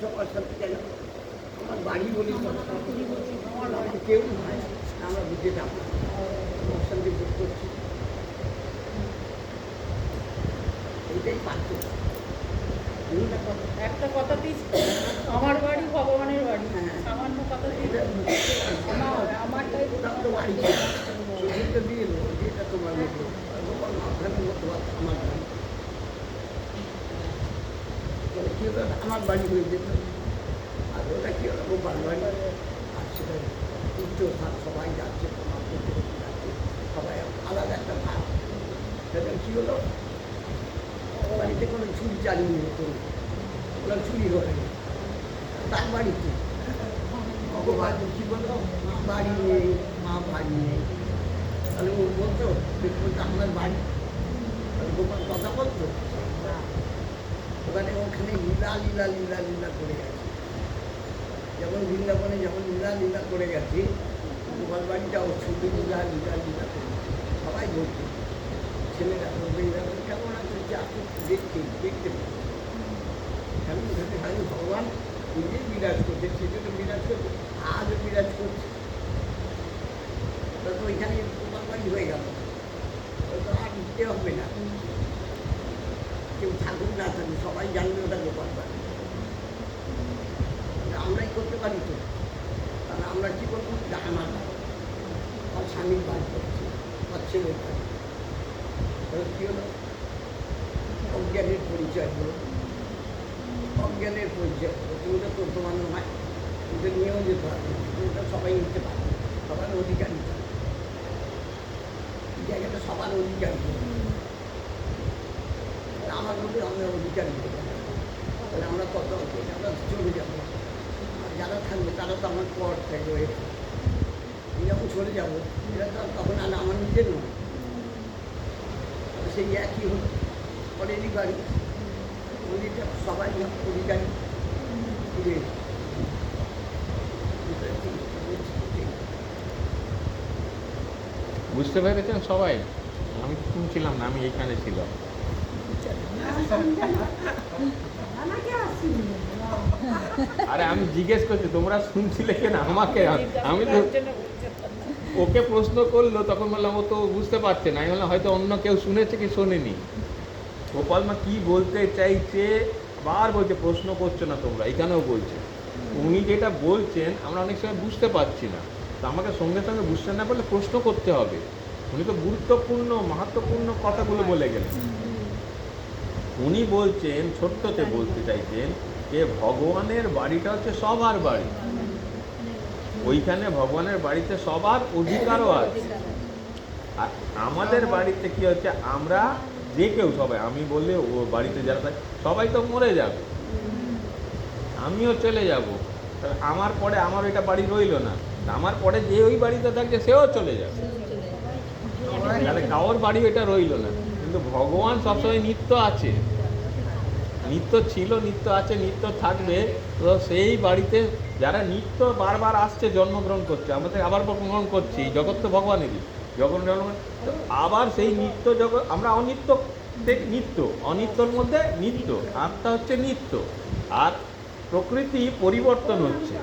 সবার সাথে কেন আমার বাড়ি বলি আমার বাড়িতে কেউ নয়, আমরা বুঝে যাবো অশান্তি বোধ করছি, এইটাই পারত। একটা কথাতেই আমার বাড়ি ভগবানের বাড়ি, সামান্য কথাতেই আমারটাই তো বাড়ি সেটা দিয়ে দেবো, যেটা তোমার মতো আপনাদের মতো আমার বাড়ি, কি হলো আমার বাড়ি হয়ে যেত, আর ওটা কি হলো গোপাল বাড়ি। আর সেটা উচ্চ ভাগ সবাই যাচ্ছে, তোমার যাচ্ছে, সবাই আলাদা একটা ভাগ। সেটা কি হলো বাড়িতে কোনো চুরি চালিয়ে হতো না, ওরা চুরি করে তার বাড়িতে ভগবান কি বলতো মা বাড়ি নেই, মা বাড়ি নেই, তাহলে ও বলতো বলতো আমার বাড়ি, তাহলে গোপাল কথা বলতো ওখানে ওখানে লীলা লীলা লীলা লীলা করে গেছে, যেমন বৃন্দাবনে যখন লীলা লীলা করে গেছে গোপাল বাড়িটাও শুধু লীলা লীলা লীলা করে সবাই বলছে, ছেলেরা বলবে এরকম কেমন আছে যা দেখতে দেখতে কেমন সেটা খালি ভগবান নিজেই বিরাজ করছে, সেটা তো বিরাজ করছে আজও বিরাজ করছে, ওটা তো ওইখানে গোপাল বাড়ি হয়ে গেল, ওটা আর দিতে হবে না, কেউ থাকুক না থাকুক সবাই জানবে ওটা গোপাল বাড়ি। আমরাই করতে পারি তো, তাহলে আমরা কী করবো আমার স্বামীর বাড়ি করছি, আমার ছেলের বাড়ি, কী হলো অজ্ঞানের পরিচয় হলো, অজ্ঞানের পরিচয় হলো, ওটা তো তোমার হয়, ওটা নিয়েও যেতে পারবে, ওটা সবাই নিতে পারবে, সবার অধিকার নিতে হবে, জায়গাটা সবার অধিকার আমার মধ্যে আমরা অধিকার নিতে পারি, তাহলে আমরা কত আমরা চলে যাবো, আর যারা থাকবে তারা তো আমার পর থাকবে, আমি যখন চলে যাবো এরা তো তখন আর আমার নিজের নয়, সেই একই হলো পরেরই বাড়ি, মন্দিরটা সবাই অধিকারী ফিরে বুঝতে পেরেছেন সবাই? আমি শুনছিলাম না, আমি এইখানে ছিলাম। আরে আমি জিজ্ঞেস করছি তোমরা শুনছিলে কেন আমাকে, আমি তো ওকে প্রশ্ন করলো তখন বললাম ও তো বুঝতে পারছে না, আমি বললাম হয়তো অন্য কেউ শুনেছে কি শোনেনি। গোপাল মা কি বলতে চাইছে বার বলছে, প্রশ্ন করছো না তোমরা, এখানেও বলছে উনি যেটা বলছেন আমরা অনেক সময় বুঝতে পারছি না, তো আমাকে সঙ্গে সঙ্গে বুঝতে না পারলে প্রশ্ন করতে হবে। উনি তো গুরুত্বপূর্ণ মাহাত্মপূর্ণ কথাগুলো বলে গেলেন। উনি বলছেন ছোট্টতে বলতে চাইছেন যে ভগবানের বাড়িটা হচ্ছে সবার বাড়ি, ওইখানে ভগবানের বাড়িতে সবার অধিকারও আছে, আর আমাদের বাড়িতে কি হচ্ছে আমরা যে কেউ সবাই, আমি বললে ও বাড়িতে যারা থাকে সবাই তো মরে যাবে, আমিও চলে যাব, তাহলে আমার পরে আমার ওইটা বাড়ি রইল না, আমার পরে যে ওই বাড়িতে থাকছে সেও চলে যাবে, তাহলে কারোর বাড়ি ওইটা রইল না। কিন্তু ভগবান সবসময় নিত্য আছে, নিত্য ছিল, নিত্য আছে, নিত্য থাকবে, তো সেই বাড়িতে যারা নিত্য বারবার আসছে জন্মগ্রহণ করছে, আমাদের আবার গ্রহণ করছি, জগৎ তো ভগবানেরই, যখন জন্ম তো আবার সেই নিত্য জগৎ, আমরা অনিত্য নিত্য, অনিত্যর মধ্যে নিত্য, আত্মা হচ্ছে নিত্য, আর প্রকৃতি পরিবর্তন হচ্ছে,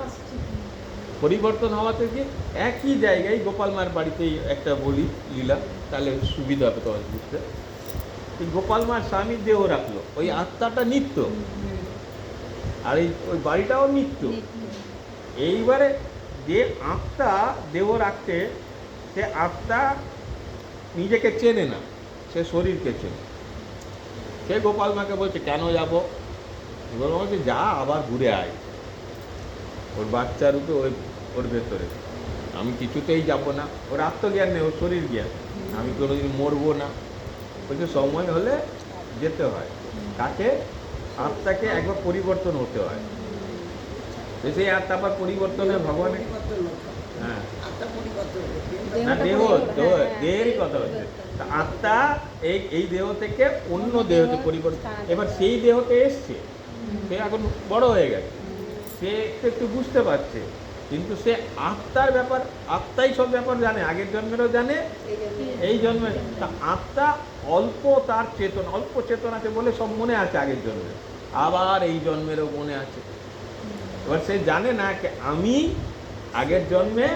পরিবর্তন হওয়া থেকে একই জায়গায় গোপাল মার বাড়িতেই একটা বলি লীলা, তাহলে সুবিধা হবে তোমার বুঝতে। এই গোপাল মার স্বামীর দেহ রাখলো, ওই আত্মাটা নিত্য, আর এই ওই বাড়িটাও নিত্য। এইবারে যে আত্মা দেহ রাখতে, সে আত্মা নিজেকে চেনে না, সে শরীরকে চেনে। সে গোপাল মাকে বলছে কেন যাবো, গোপাল মা বলছে যা আবার ঘুরে আয়, ওর বাচ্চা রূপে ওই ওর ভেতরে, আমি কিছুতেই যাব না, ওর আত্মজ্ঞান নেই, ওর শরীর জ্ঞান, আমি কোনোদিন মরবো না, বলছে সময় হলে যেতে হয়, তাকে আত্মাকে একবার পরিবর্তন হতে হয়, তো সেই আত্মা আবার পরিবর্তনের ভগবানের, হ্যাঁ না দেহ, দেহেরই কথা হচ্ছে, তা আত্মা এই দেহ থেকে অন্য দেহতে পরিবর্তন, এবার সেই দেহতে এসছে, সে এখন বড় হয়ে গেছে, সে একটু বুঝতে পারছে, কিন্তু সে আত্মার ব্যাপার, আত্মাই সব ব্যাপার জানে, আগের জন্মেরও জানে এই জন্মে, তা আত্মা অল্প তার চেতনা, অল্প চেতনা আছে বলে সব মনে আছে আগের জন্মে, আবার এই জন্মেরও মনে আছে, এবার সে জানে না যে আমি আগের জন্মে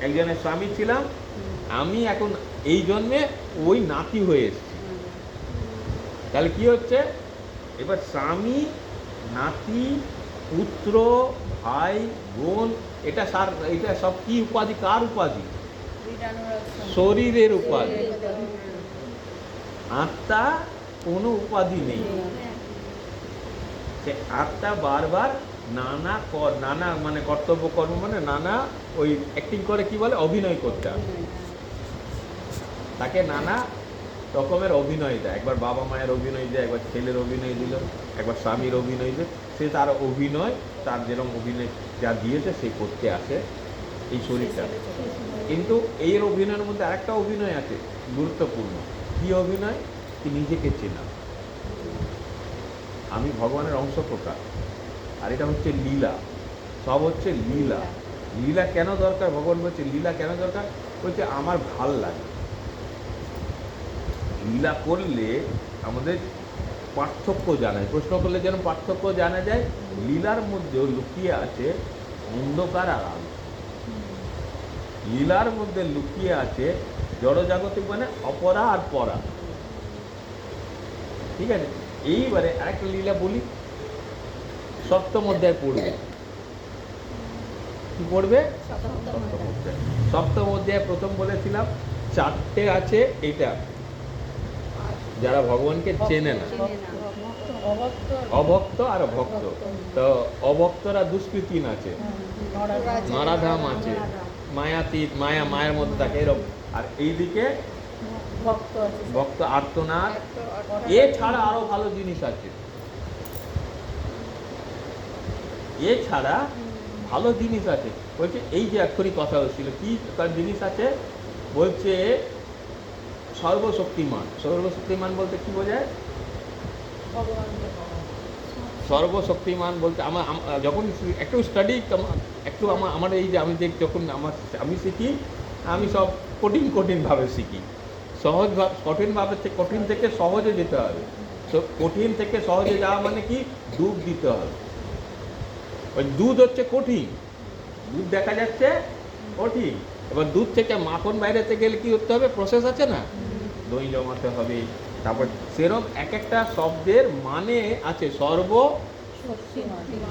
একজনের স্বামী ছিলাম, আমি এখন এই জন্মে ওই নাতি হয়ে এসেছি। তাহলে কি হচ্ছে, এবার স্বামী, নাতি, পুত্র, ভাই, বোন, এটা সব কি উপাধি, কার উপাধি? শরীরের উপাধি। আত্মা কোনো উপাধি নেই। সে আত্মা বারবার নানা মানে কর্তব্য কর্ম মানে নানা ওই অ্যাক্টিং করে, কি বলে, অভিনয় করতে হবে। তাকে নানা রকমের অভিনয় দেয়, একবার বাবা মায়ের অভিনয় দেয়, একবার ছেলের অভিনয় দিল, একবার স্বামীর অভিনয় দেয়। সে তার অভিনয়, তার যেরকম অভিনয় যা দিয়েছে সে করতে আসে এই শরীরটা। কিন্তু এর অভিনয়ের মধ্যে আরেকটা অভিনয় আছে গুরুত্বপূর্ণ। কি অভিনয়? কি নিজেকে চেনা, আমি ভগবানের অংশ প্রকার। আর এটা হচ্ছে লীলা, সব হচ্ছে লীলা। লীলা কেন দরকার? ভগবান বলছে লীলা কেন দরকার? বলছে আমার ভাল লাগে। লীলা করলে আমাদের পার্থক্য জানা যায়। প্রশ্ন করলে যেন পার্থক্য জানা যায়। লীলার মধ্যেও লুকিয়ে আছে অন্ধকার আর আলো। লীলার মধ্যে লুকিয়ে আছে জড়জাগতিক মানে অপরা আর পরা। ঠিক আছে, এইবারে আরেকটা লীলা বলি। সপ্তম অধ্যায় পড়বে। কি পড়বে? সপ্তম অধ্যায় প্রথম বলেছিলাম 4টে আছে। এটা যারা ভগবানকে চেনে না, অভক্ত আর ভক্ত। তো অভক্তরা দুষ্কৃতিন আছে, নরাধাম আছে, মায়াতীত, মায়ের মধ্যে থাকে এরকম। আর এইদিকে ভক্ত আর্তনাদ। এছাড়া আরো ভালো জিনিস আছে, এছাড়া ভালো জিনিস আছে। বলছে এই যে এক্ষুনি কথা হচ্ছিল, কি তার জিনিস আছে? বলছে সর্বশক্তিমান। সর্বশক্তিমান বলতে কি বোঝায়? সর্বশক্তিমান বলতে যখন একটু স্টাডি, একটু আমার এই যে যখন আমি শিখি, আমি সব কঠিনভাবে শিখি। কঠিন থেকে সহজে যেতে হবে। কঠিন থেকে সহজে যাওয়া মানে কি? ডুব দিতে হবে। ওই দুধ হচ্ছে কঠিন, দুধ দেখা যাচ্ছে কঠিন। এবার দুধ থেকে মাখন বাইরেতে গেলে কি করতে হবে? প্রসেস আছে না, দই জমাতে হবে। তারপর সেরকম এক একটা শব্দের মানে আছে।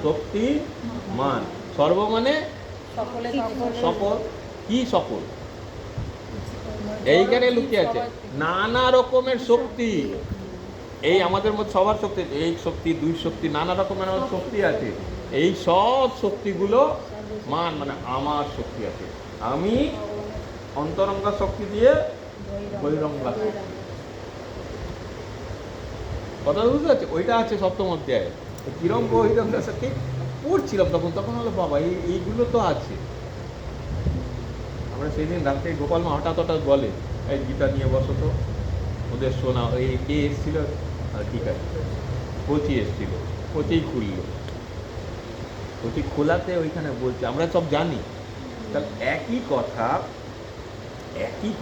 শক্তিমান, সর্ব মানে সকল। কি সকল? এইখানে লুকিয়ে আছে নানা রকমের শক্তি। এই আমাদের মধ্যে সবার শক্তি, এই শক্তি, দুই শক্তি, নানা রকমের আমাদের শক্তি আছে। এই সব শক্তিগুলো মানে আমার শক্তি আছে। আমি অন্তরঙ্গা শক্তি দিয়ে বহিরঙ্গা শক্তি। কথা বুঝতে পারছি? ওইটা আছে সপ্তম অধ্যায়ে। কিরম বহিরঙ্গা শক্তি পড়ছিলাম তখন হলো বাবা এইগুলো তো আছে। আমরা সেই দিন রাত্রে গোপাল মা হঠাৎ বলে, এই গীতা নিয়ে বসো তো, ওদের শোনা। এই কে এসেছিল? ঠিক আছে, কোচি এসেছিল, কোচেই খুললো। কোচি খোলাতে ওইখানে বলছে, আমরা সব জানি। তাহলে একই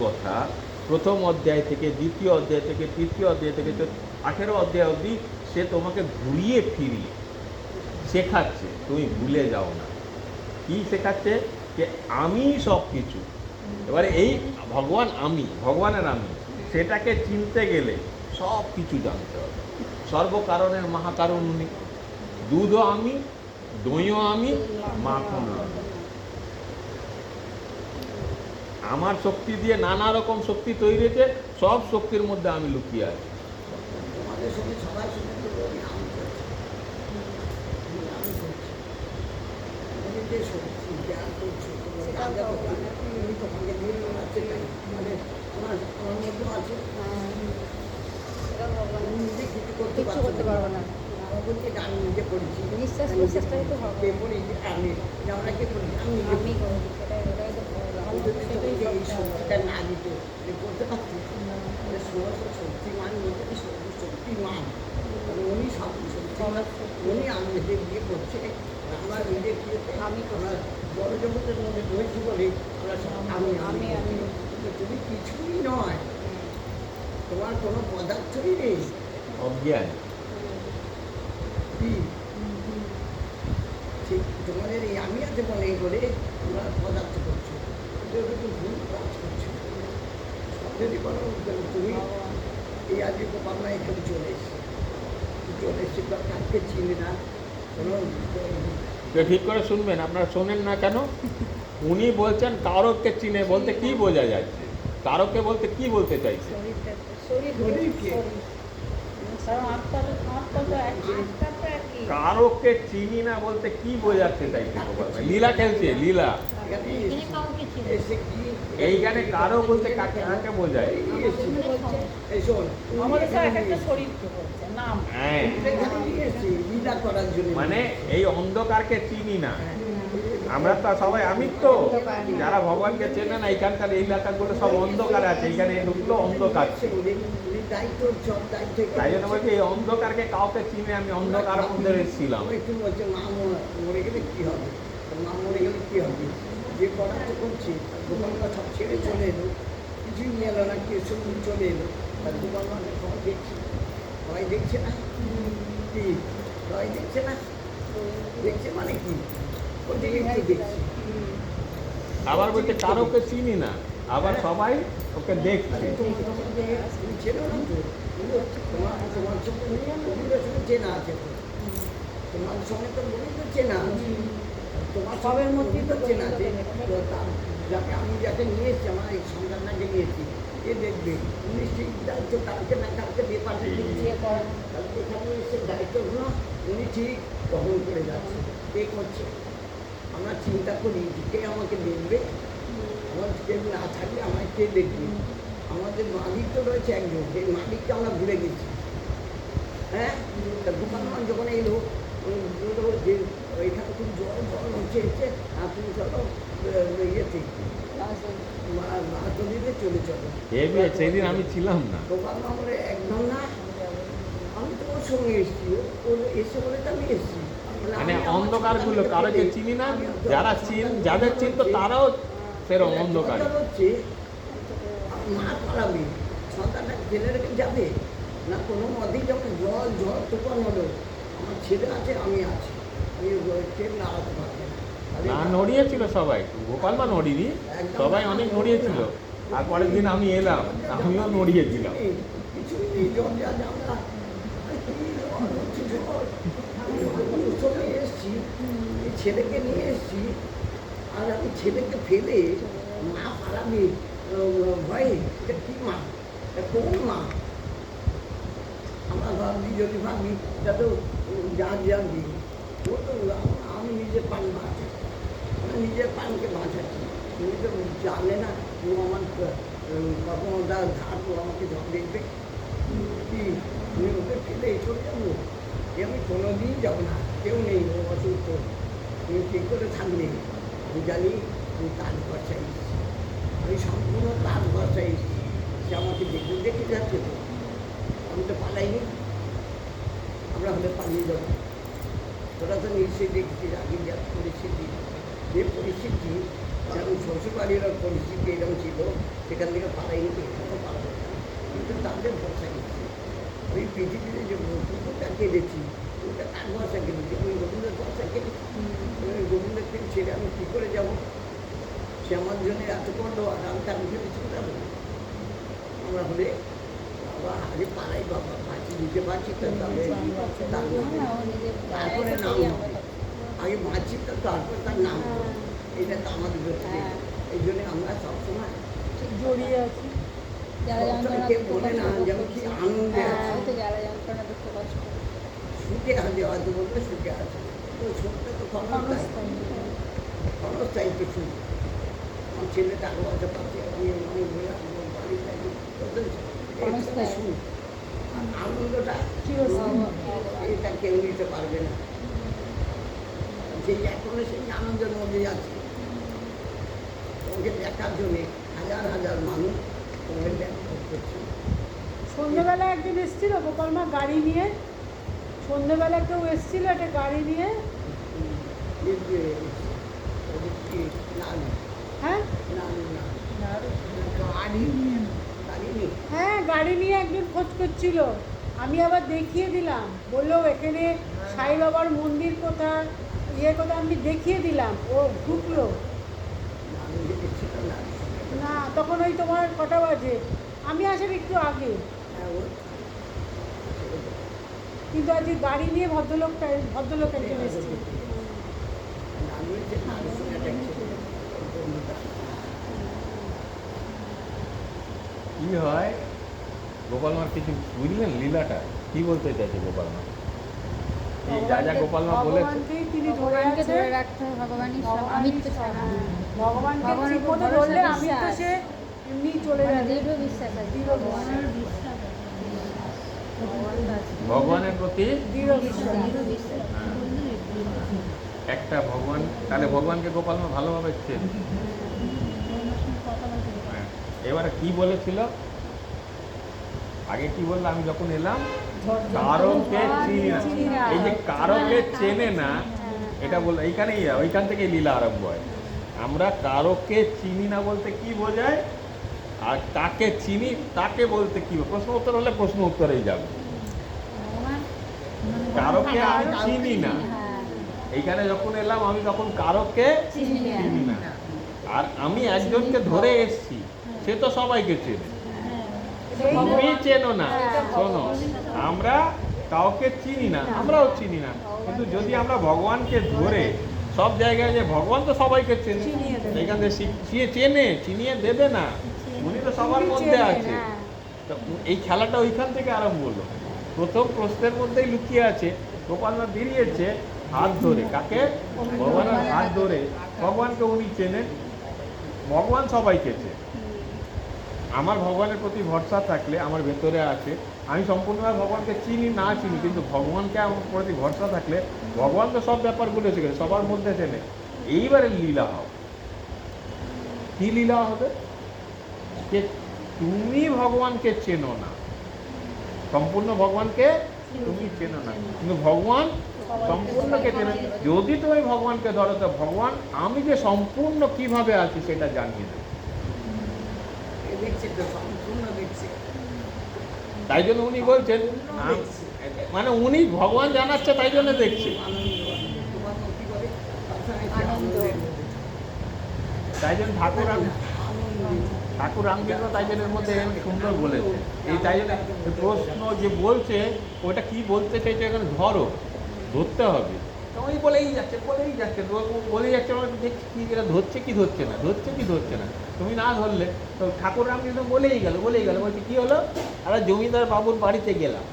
কথা প্রথম অধ্যায় থেকে, দ্বিতীয় অধ্যায় থেকে, তৃতীয় অধ্যায় থেকে 18 অধ্যায় অবধি সে তোমাকে ঘুরিয়ে ফিরিয়ে শেখাচ্ছে, তুমি ভুলে যাও না। কি শেখাচ্ছে? যে আমি সব কিছু। এবারে এই ভগবানের আমি, সেটাকে চিনতে গেলে সব কিছু জানতে হবে। সর্বকারণের মহাকারণ উনি। দুধও আমি, দইও আমি, মাখনও আমি। আমার শক্তি দিয়ে নানা রকম শক্তি তৈরি হয়েছে, সব শক্তির মধ্যে আমি লুকিয়ে আছি। তোমাদের সঙ্গে সবাই সঙ্গে তো আমি যে শক্তি জ্ঞান করছো, তোমাকে নিয়ে আছে, মানে আমার মধ্যে আছে। নিজে কিছু করতে পারবো না। বলছি আমি নিজে করেছি, নিঃশ্বাস প্রশ্বাসটাই তো হবে। আমি আমরা কে করি? আমি এই শক্তিটা না দিতে করতে পারছি। শক্তিমান বলতে শক্তিমান, উনি সব শক্তিমান, উনি আমাদের বিয়ে করছে। আমরা নিজে আমরা বড় জগতের মধ্যে রয়েছি বলে আমরা আমি তুমি কিছুই নয়, তোমার কোনো পদার্থই নেই, অজ্ঞান। ঠিক তোমাদের এই আমি আছে মনে করে তোমরা পদার্থ করছো, এটা কিন্তু ভুল কাজ করছো। যদি বলো তুমি এই আজকে গোপালনা এখানে চলে এসছি তো কাউকে চিনি না, কোনো তো ঠিক করে শুনবেন, আপনারা শোনেন না কেন? উনি বলছেন কারককে চিনে, বলতে কি বোঝা যাচ্ছে? কারককে বলতে কি বলতে চাইছে? শরীরকে কারণ আত্মা তো একই। কারককে চিনি না বলতে কি বোঝাতে চাইছে গোপাল ভাই? লীলা খেলছে, লীলা। এসে কি এইখানে কারক বলতে কাকে কাকে বোঝায়? এই শোন আমাদের স্যার একটা শরীরকে বলছে নাম। হ্যাঁ, এখানে নিয়ে এসছি লীলা করার জন্য। মানে এই অন্ধকারকে চিনি না। আমরা তো সবাই আমি তো যারা ভগবানকে চেনে না, এইখানকার এই এলাকাগুলো সব অন্ধকার আছে, এইখানে ঢুকলো অন্ধকার। দায়িত্ব সব দায়িত্ব। তাই জন্য বলছি এই অন্ধকারকে কাউকে চিনে আমি অন্ধকারের মধ্যে এসেছিলাম। একটু বলছে মা মরে গেলে কি হবে, মা মরে গেলে কি হবে, যে করা তো করছে দোকানটা সব ছেড়ে চলে এলো, কিছুই নিয়ে এলো না, কেউ সঙ্গে চলে এলো, তার দোকানটা সবাই দেখছে, সবাই দেখছে না কি, সবাই দেখছে না, দেখছে মানে কি, ওদিকে একটু দেখছে। আবার বলছে কারোকে চিনি না, আবার সবাই ওকে দেখছে। তুমি ছেড়ো না তো, তোমার সঙ্গে রবীন্দ্রের সঙ্গে চেনা আছে তো, তোমার সঙ্গে তো রবীন্দ্র চেনা আছে, তোমার সবের মধ্যেই তো চেনা আছে। তো তার যাকে আমি যাকে নিয়ে এসেছি, আমার এই সন্তানটাকে নিয়েছি, এ দেখবে উনি ঠিক দায়িত্ব কালকে না কালকে দিয়ে পাঠিয়ে দিচ্ছে, কালকে এখানে এসে দায়িত্বগুলো উনি ঠিক বহন করে যাচ্ছে। কে করছে আমরা চিন্তা করি যে কে আমাকে দেখবে, আমার কেউ না থাকলে আমায় কে দেখবে। আমাদের মালিক তো রয়েছে একজন, সেই মালিককে আমরা ভুলে গেছি। হ্যাঁ, তা দোকানমান যখন এলো বললো যে এখানে খুব জল হচ্ছে তুমি চলো ইয়েতে মাহাতলিতে চলে চলো। সেদিন আমি ছিলাম না। দোকান আমার একদম না, আমি তো ওর সঙ্গে এসেছি, ও এসে বলে তো আমি এসেছি। মানে অন্ধকারগুলো কারোকে চিনি না, যারা যাদের চিনতো তারাও সেরকম অন্ধকার। হচ্ছে মা পালাবে, সন্তানটা ফেলে রেখে যাবে না, কোনো মতেই যখন জল তুফান হলো, আমার ছেলে আছে আমি আছি, আমি কেউ নাড়াতে পারবে না। না নড়িয়েছিল সবাই, গোপাল মা নড়িনি, সবাই অনেক নড়িয়েছিল। আর পরের দিন আমি এলাম, আমিও নড়িয়েছিলাম। কিছুই নেই, জল যা আমরা উৎসবে এসেছি, এই ছেলেকে নিয়ে এসেছি, আর আমি ছেলেকে ফেলে মা পালাবে ভয়ে, এটা কি মা, এটা কোন মা? আমরা ভাবছি যদি ভাবি এটা তো জানবি, ও তো আমি নিজের পান বাঁচাচ্ছি, আমি নিজের পানকে বাঁচাচ্ছি, তুমি তো জানলে না, ও আমার কখনো ধার ও আমাকে জব দেখবে কি, তুমি ওকে ফেলে চলে যাবো? আমি কোনো দিন যাবো না, কেউ নেই, ও অসুস্থ, তুমি ঠিক করে থাকলে। আমি জানি আমি তার ভরসায় এসেছি, আমি সম্পূর্ণ তার ভরসায় এসেছি, সে আমাকে দেখে যাচ্ছে তো, আমি তো পালাইনি, আমরা হলে পালিয়ে যাবো। তোরা তো নিশ্চয়ই দেখছিস আগে যা পরিস্থিতি, যে পরিস্থিতি যেমন শ্বশুরবাড়ির পরিস্থিতি এরকম ছিল, সেখান থেকে পালাইনি, এখানেও পালাবো না, কিন্তু তাদের ভরসায় এসেছি। ওই পৃথিবীতে যে কুকুরটা কেঁদেছি, ওটা তার ভরসা কেঁদেছি, আমি রবীন্দ্রের ভরসা কেঁদেছি। রবীন্দ্রের থেকে ছেড়ে আমি কী করে যাবো? সে আমার জন্য এত করলো, আর আমি তার ভিতরে চলে যাবো। আমরা হলে বাবা আগে পালাই, বাবা বাঁচি দিতে পারছি তো, তারপরে নাম হবে, আগে বাঁচি তো তারপরে তার নাম হবে, এটা তো আমাদের ব্যাপারে। এই জন্য আমরা সবসময় জড়িয়ে আছি। কেউ বলে না যেমন কি আনন্দে আছে, সুখে আছে, হয়তো বলবে সুখে আছে, তো সুখটা তো ক্ষণস্থায়ী তো সুখ। আমার ছেলে টাকা পয়সা পাচ্ছে, আমি ঘুরে আসবো, বাড়ি থাকি, সুখ। আর আনন্দটা এটা কেউ নিতে পারবে না, সেই এখনো সেই আনন্দের মধ্যে যাচ্ছে। তোমাকে দেখার জন্যে হাজার হাজার মানুষ তোমাকে দেখা করছে। সন্ধ্যেবেলা একদিন এসেছিল গোপাল মা গাড়ি নিয়ে, সন্ধ্যেবেলা কেউ এসেছিল একটা গাড়ি নিয়ে। হ্যাঁ হ্যাঁ, গাড়ি নিয়ে একজন খোঁজ করছিল, আমি আবার দেখিয়ে দিলাম, বললো এখানে সাই বাবার মন্দির কোথায়, ইয়ে কথা আমি দেখিয়ে দিলাম, ও ঢুকলো আমি দেখেছিল না না, তখন ওই তোমার কটা বাজে, আমি আসার একটু আগে। হ্যাঁ ও কিন্তু আজকে গাড়ি নিয়ে ভদ্রলোক একজন এসেছে। আমি যে নার্সিংয়ে দেখছি বন্ধুটা কি হয় গোপাল মার কিছু বুঝলেন লীলাটা কি বলতে চাইছে গোপাল মা? এই যা যা গোপাল মা বলেছে ভগবানকেই তিনি ধরে ভগবানকে আছে, ধরে রাখতে হবে, ভগবানই সব, আমিত্ব ছাড়া। ভগবানকে ভগবানের ঠিক উপর মতো ভরসা, ধরলে আমি তো বিশ্বাস। সে এমনি চলে মানে যাবে। দৃঢ় বিশ্বাস আছে দৃঢ় ভগবানের বিশ্বাস আছে। ভগবান আছে। ভগবানের প্রতি দৃঢ় বিশ্বাস। দৃঢ় বিশ্বাস। একটা ভগবান, তাহলে ভগবানকে গোপাল মা ভালোভাবে চেনে। হ্যাঁ, এবারে কি বলেছিল আগে, কি বললো? আমি যখন এলাম কারকে চিনি না। এই যে কারকে চেনে না, এটা বললো এইখানেই, ওইখান থেকে লীলা আরম্ভ হয়। আমরা কারকে চিনি না বলতে কি বোঝায়, আর কাকে চিনি তাকে বলতে কি, প্রশ্ন উত্তর হলে প্রশ্ন উত্তরেই যাবে। ভগবান মানে কারকে আমি চিনি না, হ্যাঁ, এইখানে যখন এলাম আমি তখন কারকে চিনি না। চিনি না, আর আমি একজনকে ধরে এসছি, সে তো সবাইকে চেনে। সেই তুমি চেনো না, হ্যাঁ, শোনো, আমরা কাউকে চিনি না, আমরাও চিনি না, কিন্তু যদি আমরা ভগবানকে ধরে সব জায়গায়, যে ভগবান তো সবাইকে চেনে, চিনিয়ে দেবে। এখান থেকে চেনে, চিনিয়ে দেবে না, উনি তো সবার উনি মধ্যে চেনেন, আছে। হ্যাঁ। তো এই খেলাটা ওইখান থেকে আরম্ভ হলো। প্রথম প্রশ্নের মধ্যেই লুকিয়ে আছে, গোপালনা বেরিয়েছে হাত ধরে, কাকে? ভগবানের হাত ধরে। ভগবানকে উনি চেনেন, ভগবান সবাইকে চেনে। আমার ভগবানের প্রতি ভরসা থাকলে, আমার ভেতরে আছে, আমি সম্পূর্ণভাবে ভগবানকে চিনি না চিনি, কিন্তু ভগবানকে আমার প্রতি ভরসা থাকলে ভগবান তো সব ব্যাপারগুলো শিখে, সবার মধ্যে চেনে। এইবারে লীলা হবে, কি লীলা হবে? যে তুমি ভগবানকে চেনো না, সম্পূর্ণ ভগবানকে তুমি চেনো না, কিন্তু ভগবান সম্পূর্ণকে চেনে। যদি তুমি ভগবানকে ধরো, তো ভগবান আমি যে সম্পূর্ণ কিভাবে আছি সেটা জানিয়ে দেবে। এ দেখছে তো সম্পূর্ণ দেখছে তাই জন্য উনি বলছেন, মানে উনি ভগবান জানাচ্ছে, তাই জন্য দেখছে। আনন্দ তোমার কি বলে আনন্দ। তাই জন্য ঠাকুর আনন্দ রামকৃষ্ণ তাই জন্য এর মধ্যে সুন্দর বলেছে। এই তাই জন্য এই প্রশ্ন যে বলছে, ওটা কি বলতে চাইছে এখানে, ধরতে হবে। তো ওই বলেই যাচ্ছে, বলেই যাচ্ছে, আমরা দেখছি কি এটা ধরছে কি ধরছে না, ধরছে কি ধরছে না। তুমি না ধরলে তো ঠাকুর রামকৃষ্ণ বলেই গেল। বলছে কি হলো, আমরা জমিদার বাবুর বাড়িতে গেলাম,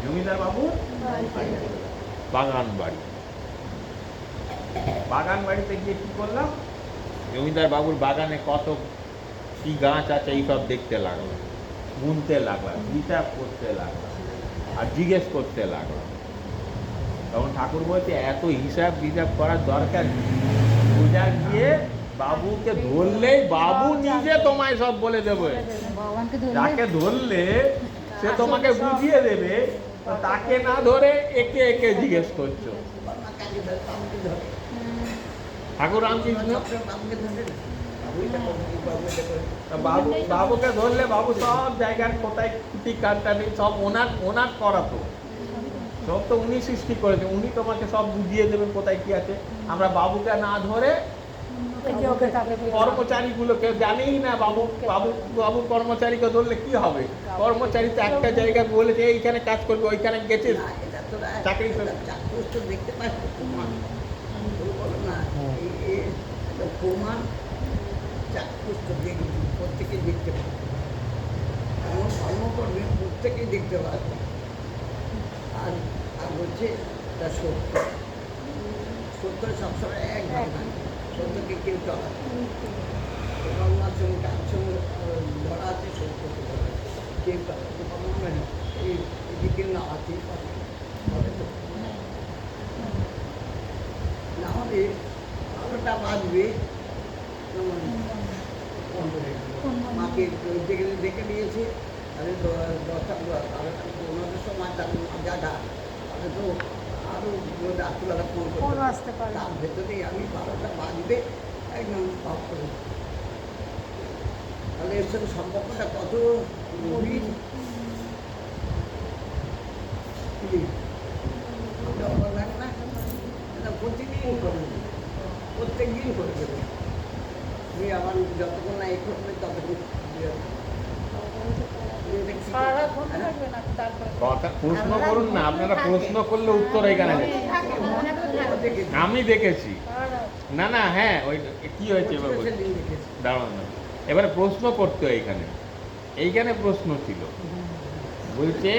জমিদার বাবুর বাগান বাড়িতে গিয়ে কি করলাম, জমিদার বাবুর বাগানে কত কি গাছ আছে এইসব দেখতে লাগলাম, গুনতে লাগলাম, হিসাব করতে লাগলাম, আর জিজ্ঞেস করতে লাগলাম। তখন ঠাকুর বলছে এত হিসাব করার দরকার নেই, সোজা গিয়ে বাবুকে ধরলেই বাবু নিজে তোমায় সব বলে দেবে। ভগবানকে ধরলে যাকে ধরলে সে তোমাকে বুঝিয়ে দেবে, তো তাকে না ধরে একে একে জিজ্ঞেস করছো। বাবা কাকে ধরে বাবুকে ধরে ঠাকুর রামকৃষ্ণ বাবুকে ধরে না বাবুইটা করে বাবুইটা করে বাবুকে ধরলে বাবু সব জায়গার কোথায় খুঁটি কাটটা নেই সব ওনার করাতো, সব তো উনি সৃষ্টি করেছে, উনি তোমাকে সব বুঝিয়ে দেবেন কোথায় কি আছে। আমরা বাবুকে না ধরে কর্মচারীগুলো কেউ জানেই না, বাবুর কর্মচারীকে ধরলে কি হবে? কর্মচারী তো একটা জায়গায় বলেছে এইখানে কাজ করবে, ওইখানে গেছে না এটা তোরা চাকরি করে। চাকরি তো দেখতে পাচ্ছ প্রমাণ বলো না এটা প্রমাণ চাকরি তো দেখবি প্রত্যেকে দেখতে পাবে, এমন কর্ম করবে প্রত্যেকেই দেখতে পাবে। আর হচ্ছে তা সত্য, সত্য সবসময় একভাবে থাকে, সত্যকে কেউ চলা আমার সঙ্গে কার সঙ্গে ধরা আছে সত্যকে ধরা আছে, কেউ চালাতে পারবো না, এদিকে না আছে হবে তো না হলে 12টা বাজবে, মাকে দেখে নিয়েছে, তাহলে 10টা 12টার সময় তার জায়গা তাহলে তো আরও রাত্রিবেলা ফোন ফোন করতে আসতে পারে। তার ভেতরেই আমি 12টা বাজবে একদম অফ করে দেব। তাহলে এর সঙ্গে সম্পর্কটা কত গভীর, অবাক লাগে না? সারা রাত ফোন থাকবে না তারপরে কথা প্রশ্ন করুন না, আপনারা প্রশ্ন করলে উত্তর এখানে নেই। থাকে মনে তো থাকবে আমি দেখেছি। সারা রাত না না, হ্যাঁ ওই কি হয়েছে এবার বলছি। সেদিন দেখেছি। দাঁড়ান না, এবারে প্রশ্ন করতে হয় এইখানে। এইখানে প্রশ্ন ছিল, বলছে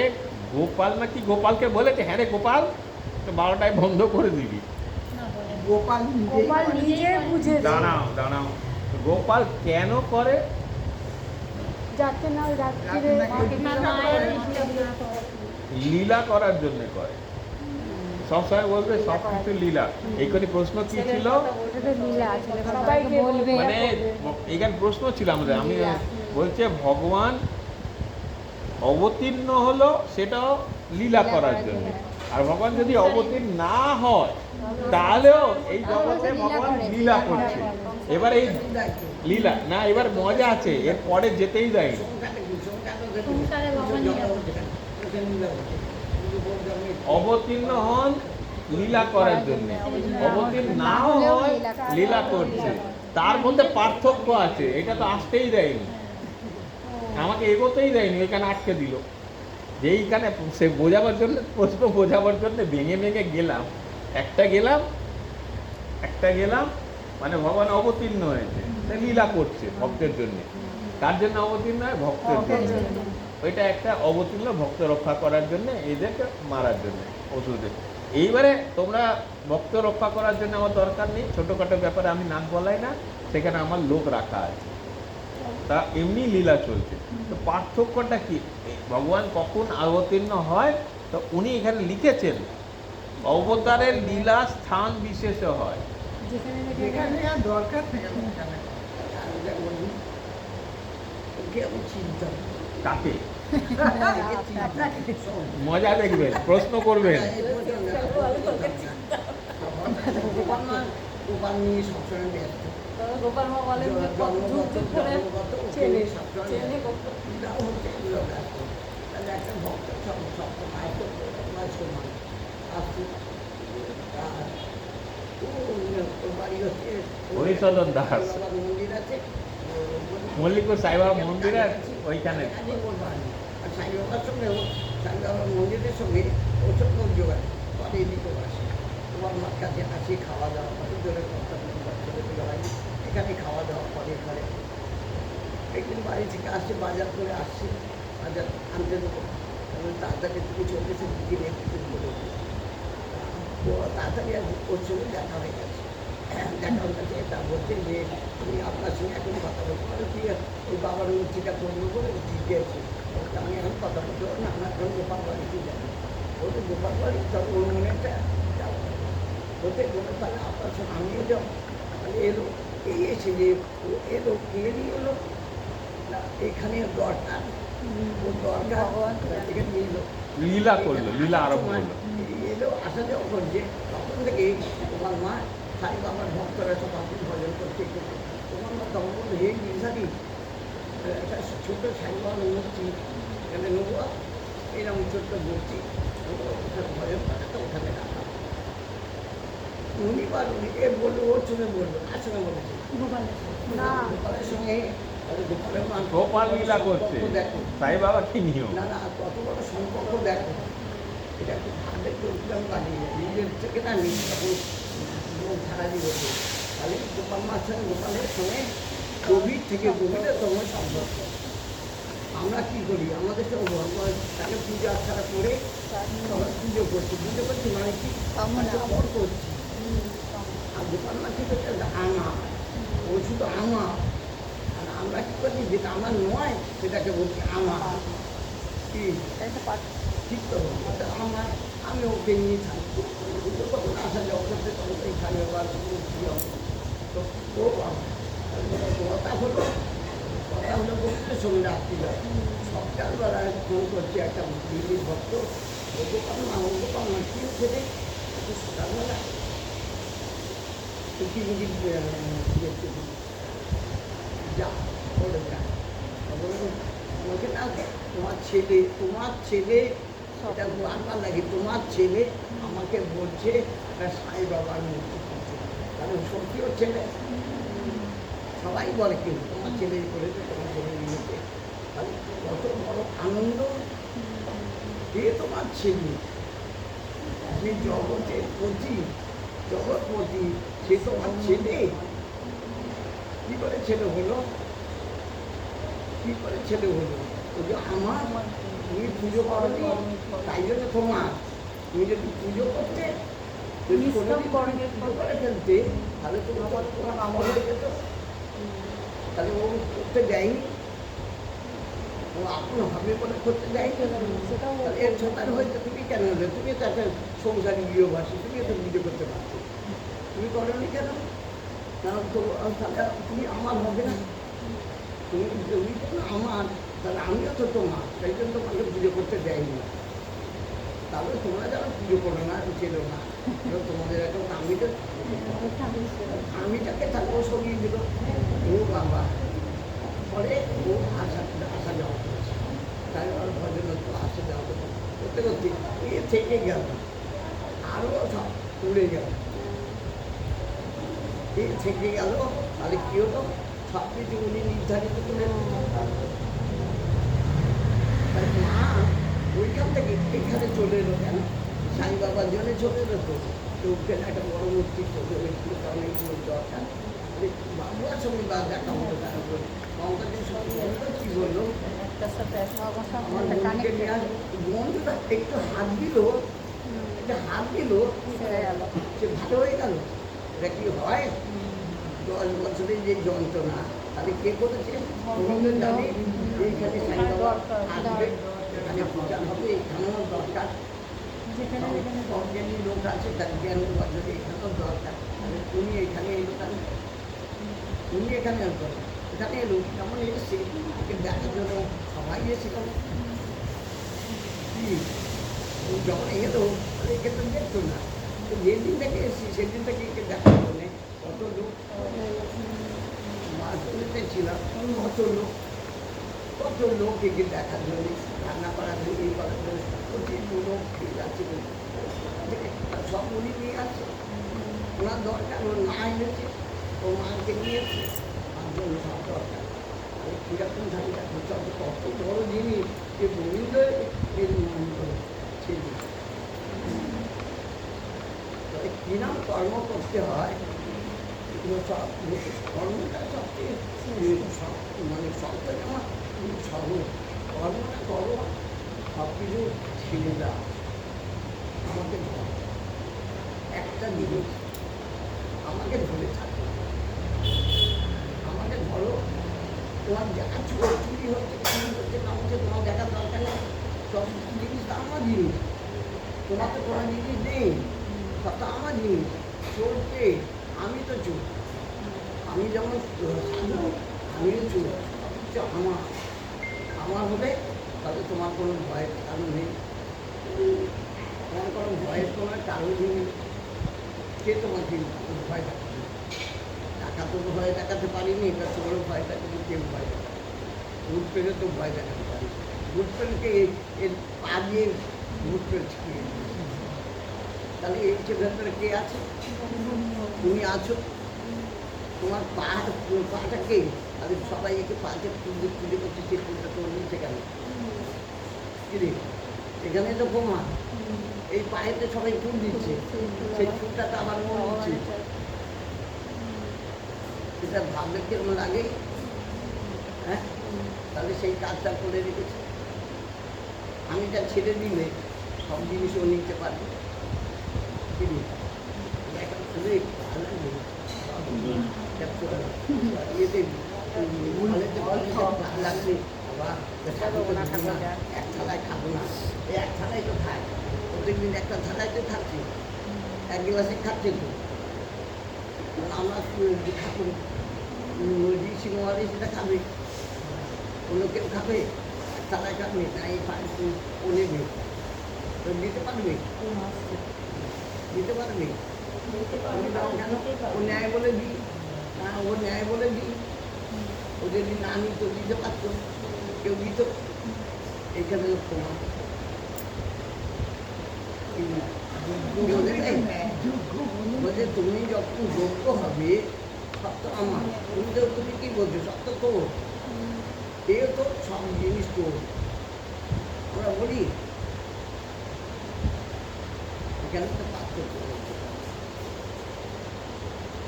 গোপাল নাকি গোপালকে বলেছে হ্যাঁ রে গোপাল তো 12টায় বন্ধ করে দিবি। না বলে গোপাল নিজেই গোপাল করে। নিজে বুঝেছে দাঁড়াও দাঁড়াও, গোপাল কেন করে? যাতে না ওই রাত্রিরে মায়ের ডিস্টার্ব না করে লীলা করার জন্য করে। সবসময় বলবে সব কিছু লীলা। এইখানে প্রশ্ন কি ছিল? ওটা লীলা ছেলে সবাইকে বলবে মানে এইখানে প্রশ্ন ছিল আমাদের, আমি বলছে ভগবান অবতীর্ণ হলো সেটাও লীলা করার জন্য, আর ভগবান যদি অবতীর্ণ না হয় তাহলেও এই জগতে ভগবান লীলা করছে। এবার এই দায়িত্ব। লীলা না, এবার মজা আছে, এর পরে যেতেই দেয় না। সংসারে ভগবান লীলা অবতীর্ণ হন লীলা করার জন্য, অবতীর্ণ নাও হয় লীলা করছে। তার মধ্যে পার্থক্য আছে, এটা তো আসতেই দেয়নি, আমাকে এগোতেই দেয়নি, এখানে আটকে দিল। যেইখানে সে বোঝাবার জন্য, প্রশ্ন বোঝাবার জন্য ভেঙে ভেঙে গেলাম, একটা গেলাম মানে ভগবান অবতীর্ণ হয়েছে, সে লীলা করছে ভক্তের জন্য। কার জন্য অবতীর্ণ হয়? ভক্তের জন্য। ওইটা একটা অবতীর্ণ, ভক্ত রক্ষা করার জন্য, এদেরকে মারার জন্য ওষুধে। এইবারে তোমরা ভক্ত রক্ষা করার জন্য আমার দরকার নেই, ছোটোখাটো ব্যাপারে আমি নাক গলাই না, সেখানে আমার লোক রাখা আছে, তা এমনি লীলা চলছে। তো পার্থক্যটা কি? ভগবান কখন অবতীর্ণ হয়? তো উনি এখানে লিখেছেন অবতারের লীলা স্থান বিশেষে হয়। যেখানে আর দরকার নেই আমার জানা। আমি যা বলি, ওকে আমি চিনতাম। কাকে? একে চিনতাম। শোন, মজা দেখবেন, প্রশ্ন করবেন। গোপাল নিয়ে সবসময় ব্যস্ত। গোপাল মা বলেন যে যুগ যুগ করে চেনে চেনে গোপাল এটাও হচ্ছে এগুলো ব্যস্ত। তাহলে একটা ভক্ত সবসময় তো সমান আসছে। আর ওর বাড়ি হচ্ছে হরিচরণ দাস। মন্দির আছে, মল্লিকপুর সাইবাবা মন্দির আছে ওইখানে। ওর বাড়ি। আর সাই বাবার সঙ্গে সাই বাবার মন্দিরের সঙ্গে ওর সঙ্গে ওর যোগাযোগ পরে এদিকেও আসে। তোমার মার কাছে আসি, খাওয়া দাওয়া কত জোরে কথা ছেলেগুলো হয়, এখানে খাওয়া দাওয়া করে ঘরে। একদিন বাড়ি থেকে আসছে, বাজার করে আসছে, বাজার আনতে দেবো, তাড়াতাড়ি থেকে চলতেছে দিকে বলে ও তাড়াতাড়ি আর ওর সঙ্গে দেখা হয়ে গেছে। দেখা হয়ে গেছে, তা বলছে যে তুমি আপনার সঙ্গে এখন কথা বলতে পারো, কি ওই বাবার মূর্তিটা করবো বলে জিজ্ঞেস। আমি এখন কথা বলতে পারবো না, আমার এখন গোপাল বাড়িতে যাবো। ওটা গোপাল বাড়ি, তবে ওর মনে একটা যাবো বলতে গোপাল তাহলে আপনার সঙ্গে আমিও যাবো। তাহলে এলো, এই এসে যে ও এলো, কে নিয়ে এলো না, এখানে দরকার, ও দরকার থেকে নিয়ে এলো। লীলা করলো, লীলা আরম্ভ করলো। এলো, আসা যাওয়া করছে, তখন থেকে তোমার মা সাই বাবার ভক্তরা সব আপনি ভজন করছে। তোমার মা তখন বললো, হে গিরিধারী, একটা ছোটো সাই বাবার মূর্তি এখানে নেবো, এরকম ছোট্ট মূর্তি ভজন করে তো ওখানে রাখা। উনি বা উনি এ বললো, ওর সঙ্গে বললো, কার সঙ্গে বলেছে? না গোপালের সঙ্গে। তাহলে গোপালের মা গোপাল লীলা করছে, দেখো সাই বাবা কি নিয়ম? না না, কত বড় সম্পর্ক দেখো। এটা একটু ভাবলে একটু উদ্যম বানিয়ে যায়, নিজের থেকে না নিজে তখন মন ছাড়া দিয়েছে। তাহলে গোপাল মার সঙ্গে গোপালের সঙ্গে গভীর থেকে গভীরতম সম্পর্ক। আমরা কী করি, আমাদের সঙ্গে ভগবান তাকে পূজা আর্চনা করে সবাই পুজো করছি মানে কি পর করছি। আর গোপাল মা কি করছে, আমার, ও শুধু আমার। আর আমরা কী করছি, যেটা আমার নয় সেটাকে বলছি আমার। কি ঠিক তো, ওটা আমার, আমি ওকে নিয়ে থাকি। তখন আসা যাওয়া করতে তখন এই খালি আবার তো ও কথা হলো বলতে সঙ্গে রাত্রি সকালবেলায় ফোন করছি একটা দিল্লির ভক্ত, ও দোকান না কি হচ্ছে রে, সকালবেলা যা বলে যা আমাকে না, তোমার ছেলে এটা বারবার লাগে, তোমার ছেলে আমাকে বলছে একটা সাই বাবার মূর্তি করছে। কারণ সত্যি ওর ছেলে, সবাই বলে কিন্তু তোমার ছেলে করেছে, তোমার ছেলে নিয়েছে। তাহলে কত বড় আনন্দ কে তোমার ছেলে? যে জগতের পতি, জগৎপতি, সে তোমার ছেলে? কি করে ছেলে হলো? কি করে ছেলে হলো? ওই যে আমার, তুমি পুজো করনি, তাই জন্য তোমার। তুমি যদি পুজো করতে, যদি কোনোদিন পুজো করে ফেলতে, তাহলে তোমার আমার হয়ে যেত। তাহলে ও করতে দেয়নি, ও আপন হবে বলে করতে দেয়নি। তাহলে এর ছোটার হয়তো তুমি কেন হলে? তুমি তো একটা সংসারী গৃহবাসী, তুমিও তো পুজো করতে পারছো। তুমি করোনি কেন? কারণ তো তাহলে তুমি আমার হবে না। তুমি তুমি কেন আমার? তাহলে আমিও তো তোমার, সেই জন্য তোমাকে পুজো করতে দেয়নি। তাহলে তোমরা যারা পুজো করো না, ছিল না, তোমাদের এখন আমিটাকে তাকে সরিয়ে দিল। ও বাবা, পরে ও আসা যাওয়া করেছে, তাই ওর ভজন আসা যাওয়া করতে করতে এ থেকে গেল, আরও সব উড়ে গেল। এ থেকে গেল, তাহলে কি হলো? সব কিছু উনি নির্ধারিত করে তাই মা ওইখান থেকে এখানে চলে এলো। কেন? সাই বাবার জন্য চলে এলো। তো ওখানে একটা বড় মূর্তি চলে এলো, অনেক দরকার। বাবুয়ার সঙ্গে বা দেখা হতো, তার উপরে মমতাজের সঙ্গে কি বললো, আমার বোনকে নিয়ে আস। বন্ধুটা একটু হাত দিল, একটা হাত দিল, সে ভালো হয়ে গেল। এটা কি হয়? 10 বছরের যে যন্ত্রণা, তাহলে কে করেছে? জানি এইখানে সাই বাবা আসবে, এখানে পূজা হবে, এখানেও দরকার। অজ্ঞানী লোক আছে, তার জ্ঞান বছরে এখানেও দরকার। উনি এখানে এলো, তাহলে উনি এখানে এলো, এখানে এলো কেমন এসেছে? একে দেখার জন্য সবাই এসেছিল। কি যখন এলো, তাহলে একে তো দেখতো না। তো যেদিন থেকে এসেছি সেদিন থেকে একে দেখার জন্যে কত লোক মাঝে ছিলাম, কত লোক একে দেখার জন্য, রান্না করার জন্য, এই করার জন্য প্রচুর লোক ঠিক আছে। সব উনি নিয়ে আসছে, ওনার দরকার, ওর মা এনেছে, ও মাকে নিয়েছে, আর জন্য সব দরকার। কীরকম ধারিটা করতে হবে, কত বড় জিনিস যে গোবিন্দ এর ছেলে। কিরম কর্ম করতে হয়, সব কর্মটা সবচেয়ে মানে সবটা আমার সহজ। কর্মটা করো, সব কিছু ছেড়ে দাও। আমাকে একটা জিনিস আমাকে ধরে থাকো, আমাকে ধরো। তোমার দেখা চুরি হচ্ছে, চুরি হচ্ছে, না হচ্ছে, তোমার দেখার দরকার নেই। সব জিনিস তো আমার জিনিস, তোমার তো কোনো জিনিস নেই, সব তো আমার জিনিস। চোরকে আমি তো চোর, আমি যেমন আমিও চোর, সব কিছু আমার হলে তাহলে তোমার কোনো ভয়ের কারণ নেই। তোমার কোনো ভয়ের তোমার কারণ নেই। কে তোমাকে ভয় দেখাবে? টাকা তো ভয় দেখাতে পারিনি, এবার চোরও ভয় দেখাতে, কেউ ভয় দেখাবে। ভূত পেলে তো ভয় দেখাতে পারি। ভূত পেলকে এর পা দিয়ে ভূত পেল ছাড়িয়ে দিয়েছে। তাহলে এই যে ভেতরে কে আছে? তুমি আছো। তোমার পাটা কে? তাহলে সবাই একে পাতে পুজো করছে, সেই ফুলটা তোর নিচে গেল কিরে? এখানে তো প্রমাণ, এই পায়েতে সবাই ফুল দিচ্ছে, সেই ফুলটা তো আবার মন দিচ্ছে। এটা ভাবলে কেমন লাগে? হ্যাঁ, তাহলে সেই কাজটা করে রেখেছে। আমি যা ছেড়ে দিলে সব জিনিস ও নিতে পারবে। দেখা খুবই ভালো লাগবে। লাগছে আবার এক থালায় খাবো না, এই এক থালায় তো খায়, প্রত্যেকদিন একটা থালায় তো থাকছে, এক গ্লাসে খাচ্ছে তো। আমরা খাবো মুরগি সিংহারি, সেটা খাবে, অন্য কেউ খাবে? এক থালায় খাবে না, এই ও নেবে, তো দিতে পারবে? দিতে পারবে? কেন? ও ন্যায় বলে দিই, না ও ন্যায় বলে দিই। ও যদি না নিত, দিতে পারতো, কেউ দিত। এইখানে প্রমাণ বলছে, তুমি যখন যোগ্য হবে সব তো আমার। তুমি কি বলছো? সব তো তোর, এও তো সব জিনিস তোর। আমরা বলি এখানে তো পার্থক্য রয়েছে।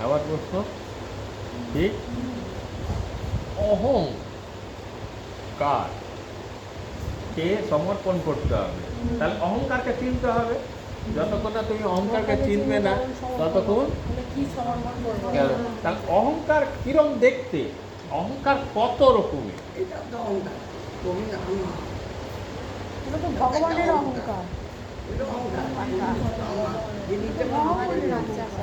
আবার প্রশ্ন ঠিক অহং কার কে সমর্পণ করতে হবে, তাহলে অহংকারকে চিনতে হবে। যতক্ষণ না তুমি অহংকারকে চিনবে না ততক্ষণ তাহলে কি সমর্পণ করবো? তাহলে অহংকার কিরম দেখতে, অহংকার কত রকমের। এটা তো অহংকার, তুমি আমি এটা তো ভগবানের অহংকার। এটা অহংকার। আমার জিনিসটা ভগবানের অহংকার।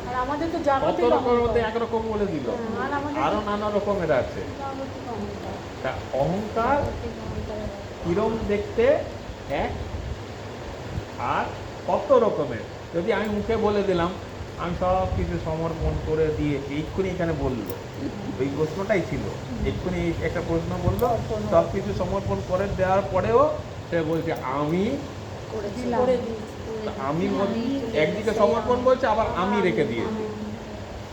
আর আমাদের তো কত জাগতিক রকমের মধ্যে অহংকার। একরকম বলে দিল, আর আমাদের আরো নানা রকমের আছে। জাগতিক অহংকার। তা অহংকার কিরম দেখতে এক, আর কত রকমের। যদি আমি মুখে বলে দিলাম আমি সব কিছু সমর্পণ করে দিয়েছি, এক্ষুনি এখানে বললো, ওই প্রশ্নটাই ছিল, এক্ষুনি একটা প্রশ্ন বললো, সব কিছু সমর্পণ করে দেওয়ার পরেও সে বলছে আমি, করে দিলাম। দিয়েছি। আমি একদিকে সমর্পণ বলছে আবার আমি রেখে দিয়েছি।